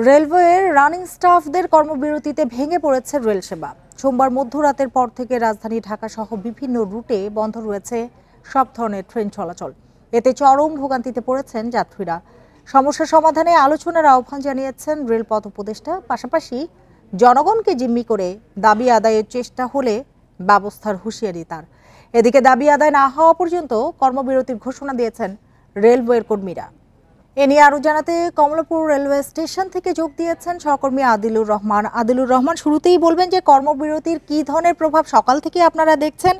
রেলওয়ের রানিং স্টাফদের কর্মবিরতিতে ভেঙে পড়েছে রেল সেবা। সোমবার মধ্যরাতের পর থেকে রাজধানী ঢাকা সহ বিভিন্ন রুটে বন্ধ রয়েছে সব ধরনের ট্রেন চলাচল। এতে চরম ভোগান্তিতে পড়েছেন যাত্রীরা। সমস্যা সমাধানে আলোচনার আহ্বান জানিয়েছেন রেলপথ উপদেষ্টা। পাশাপাশি জনগণকে জিম্মি করে দাবি আদায়ের চেষ্টা হলে ব্যবস্থার হুঁশিয়ারি তার। এদিকে দাবি আদায় না হওয়া পর্যন্ত কর্মবিরতির ঘোষণা দিয়েছেন রেলওয়ের কর্মীরা। এ নিয়ে আরো জানাতে কমলাপুর রেলওয়ে স্টেশন থেকে যোগ দিয়েছেন সহকর্মী আদিলুর রহমান। আদিলুর রহমান, শুরুতেই বলবেন যে কর্মবিরতির কি ধরনের প্রভাব সকাল থেকে আপনারা দেখছেন,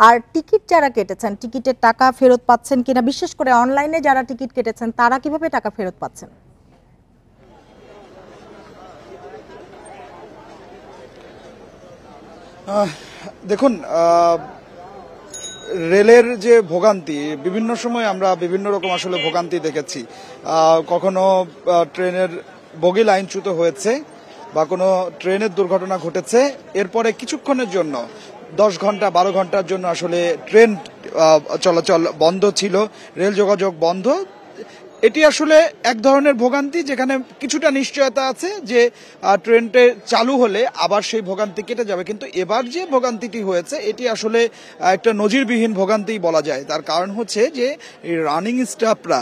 আর টিকিট যারা কেটেছেন টিকিটের টাকা ফেরত পাচ্ছেন কিনা, বিশেষ করে অনলাইনে যারা টিকিট কেটেছেন তারা কিভাবে টাকা ফেরত পাচ্ছেন? দেখুন, রেলের যে ভোগান্তি, বিভিন্ন সময় আমরা বিভিন্ন রকম আসলে ভোগান্তি দেখেছি। কখনো ট্রেনের বগি লাইনচ্যুত হয়েছে বা কোনো ট্রেনের দুর্ঘটনা ঘটেছে, এরপরে কিছুক্ষণের জন্য 10 ঘন্টা 12 ঘন্টার জন্য আসলে ট্রেন চলাচল বন্ধ ছিল, রেল যোগাযোগ বন্ধ। এটি আসলে এক ধরনের ভোগান্তি, যেখানে কিছুটা নিশ্চয়তা আছে যে ট্রেনটা চালু হলে আবার সেই ভোগান্তি কেটে যাবে। কিন্তু এবার যে ভোগান্তিটি হয়েছে এটি আসলে একটা নজিরবিহীন ভোগান্তি বলা যায়। তার কারণ হচ্ছে যে রানিং স্টাফরা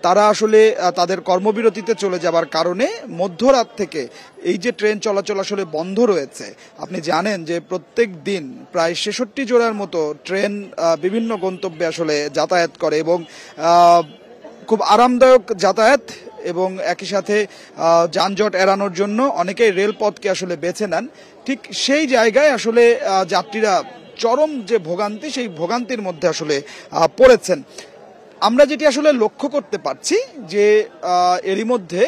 তারা আসলে তাদের কর্মবিরতিতে চলে যাবার কারণে মধ্যরাত থেকে এই যে ট্রেন চলাচল আসলে বন্ধ রয়েছে। আপনি জানেন যে প্রত্যেক দিন প্রায় 66 জোড়ার মতো ট্রেন বিভিন্ন গন্তব্যে আসলে যাতায়াত করে এবং খুব আরামদায়ক যাতায়াত এবং একই সাথে যানজট এড়ানোর জন্য অনেকেই রেলপথকে আসলে বেছে নেন। ঠিক সেই জায়গায় আসলে যাত্রীরা চরম যে ভোগান্তি, সেই ভোগান্তির মধ্যে আসলে পড়েছেন। আমরা যেটি আসলে লক্ষ্য করতে পারছি যে এরই মধ্যে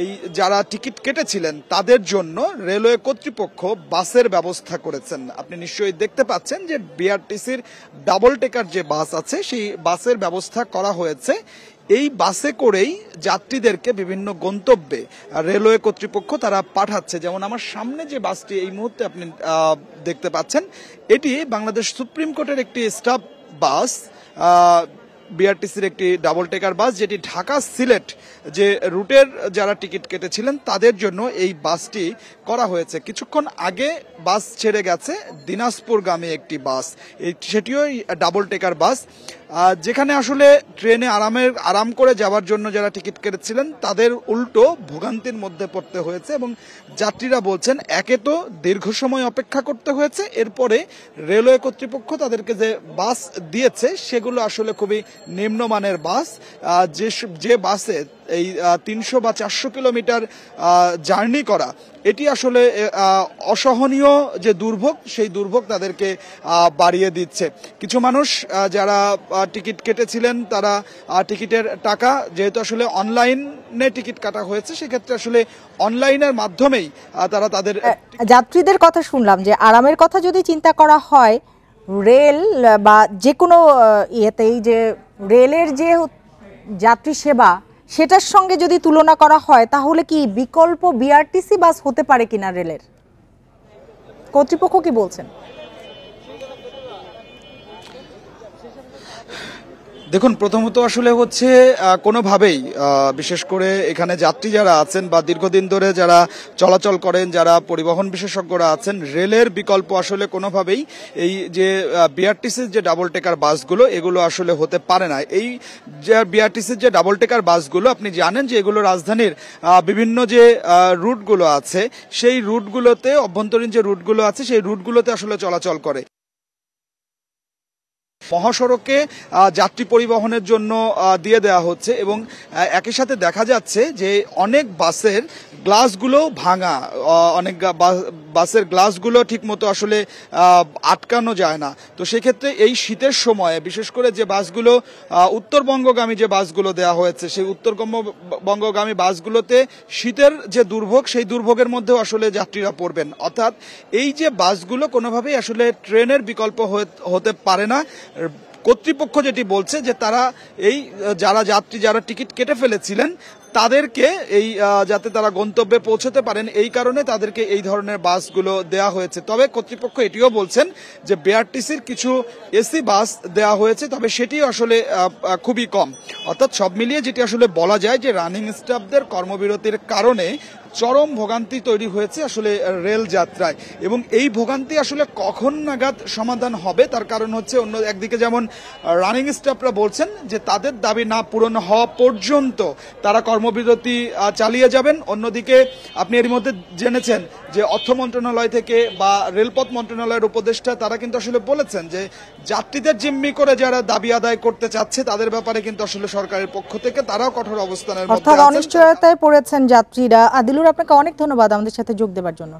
এই যারা টিকিট কেটেছিলেন তাদের জন্য রেলওয়ে কর্তৃপক্ষ বাসের ব্যবস্থা করেছেন। আপনি নিশ্চয়ই দেখতে পাচ্ছেন যে বিআরটিসির ডাবল টেকার যে বাস আছে সেই বাসের ব্যবস্থা করা হয়েছে। এই বাসে করেই যাত্রীদেরকে বিভিন্ন গন্তব্যে রেলওয়ে কর্তৃপক্ষ তারা পাঠাচ্ছে। যেমন আমার সামনে যে বাসটি এই মুহূর্তে আপনি দেখতে পাচ্ছেন, এটি বাংলাদেশ সুপ্রিম কোর্টের একটি স্টাফ বাস, বিআরটিসির একটি ডাবল টেকার বাস, যেটি ঢাকা সিলেট যে রুটের যারা টিকিট কেটেছিলেন তাদের জন্য এই বাসটি করা হয়েছে। কিছুক্ষণ আগে বাস ছেড়ে গেছে দিনাজপুরগামী একটি বাস, সেটিও ডাবল টেকার বাস, যেখানে আসলে ট্রেনে আরাম করে যাওয়ার জন্য যারা টিকিট কেটেছিলেন তাদের উল্টো ভোগান্তির মধ্যে পড়তে হয়েছে। এবং যাত্রীরা বলছেন, একে তো দীর্ঘ সময় অপেক্ষা করতে হয়েছে, এরপরে রেলওয়ে কর্তৃপক্ষ তাদেরকে যে বাস দিয়েছে সেগুলো আসলে খুবই নিম্নমানের বাস। যে বাসে এই 300 বা 400 কিলোমিটার জার্নি করা, এটি আসলে অসহনীয় যে দুর্ভোগ, সেই দুর্ভোগ তাদেরকে বাড়িয়ে দিচ্ছে। কিছু মানুষ যারা টিকিট কেটেছিলেন তারা টিকিটের টাকা, যেহেতু আসলে অনলাইনে টিকিট কাটা হয়েছে, সেক্ষেত্রে আসলে অনলাইনের মাধ্যমেই তারা তাদের যাত্রীদের কথা শুনলাম যে আরামের কথা যদি চিন্তা করা হয়, রেল বা যে কোনো ইয়েতেই যে রেলের যে যাত্রী সেবা সেটার সঙ্গে যদি তুলনা করা হয়, তাহলে কি বিকল্প বিআরটিসি বাস হতে পারে কিনা রেলের? কর্তৃপক্ষ কি বলছেন? দেখুন, প্রথমত আসলে হচ্ছে কোনোভাবেই, বিশেষ করে এখানে যাত্রী যারা আছেন বা দীর্ঘদিন ধরে যারা চলাচল করেন, যারা পরিবহন বিশেষজ্ঞরা আছেন, রেলের বিকল্প আসলে কোনোভাবেই এই যে বিআরটিসির যে ডাবল টেকার বাসগুলো এগুলো আসলে হতে পারে না। এই যে বিআরটিসির যে ডাবল টেকার বাসগুলো, আপনি জানেন যে এগুলো রাজধানীর বিভিন্ন যে রুটগুলো আছে সেই রুটগুলোতে, অভ্যন্তরীণ যে রুটগুলো আছে সেই রুটগুলোতে আসলে চলাচল করে। মহাসড়কে যাত্রী পরিবহনের জন্য দিয়ে দেওয়া হচ্ছে এবং একই সাথে দেখা যাচ্ছে যে অনেক বাসের গ্লাসগুলো ভাঙা, অনেক বাসের গ্লাসগুলো ঠিক মতো আসলে আটকানো যায় না। তো সেক্ষেত্রে এই শীতের সময়ে বিশেষ করে যে বাসগুলো উত্তরবঙ্গগামী যে বাসগুলো দেওয়া হয়েছে, সেই উত্তরবঙ্গগামী বাসগুলোতে শীতের যে দুর্ভোগ, সেই দুর্ভোগের মধ্যেও আসলে যাত্রীরা পড়বেন। অর্থাৎ এই যে বাসগুলো কোনোভাবেই আসলে ট্রেনের বিকল্প হতে পারে না। কর্তৃপক্ষ যেটি বলছে যে তারা এই যারা টিকিট কেটে ফেলেছিলেন তাদেরকে এই যাতে তারা গন্তব্যে পৌঁছতে পারেন, এই কারণে তাদেরকে এই ধরনের বাসগুলো দেয়া হয়েছে। তবে কর্তৃপক্ষ এটিও বলছেন যে বিআরটিসির কিছু এসি বাস দেওয়া হয়েছে, তবে সেটি আসলে খুবই কম। অর্থাৎ সব মিলিয়ে যেটি আসলে বলা যায় যে রানিং স্টাফদের কর্মবিরতির কারণে চরম ভোগান্তি তৈরি হয়েছে আসলে রেল যাত্রায়, এবং এই ভোগান্তি আসলে কখন নাগাদ সমাধান হবে তার কারণ হচ্ছে অন্য একদিকে যেমন রানিং স্টাফরা বলছেন যে তাদের দাবি না পূরণ হওয়া পর্যন্ত তারা কর্মবিরতি চালিয়ে যাবেন। অন্যদিকে আপনি এর মধ্যে জেনেছেন যে অর্থ মন্ত্রণালয় থেকে বা রেলপথ মন্ত্রণালয়ের উপদেষ্টা তারা কিন্তু আসলে বলেছেন যে যাত্রীদের জিম্মি করে যারা দাবি আদায় করতে চাচ্ছে তাদের ব্যাপারে কিন্তু আসলে সরকারের পক্ষ থেকে তারাও কঠোর অবস্থানের মধ্যে অর্থাৎ আছেন। অনিশ্চয়তায় পড়েছেন যাত্রীরা। আদিলুর, আপনাকে অনেক ধন্যবাদ আমাদের সাথে যোগ দেওয়ার জন্য।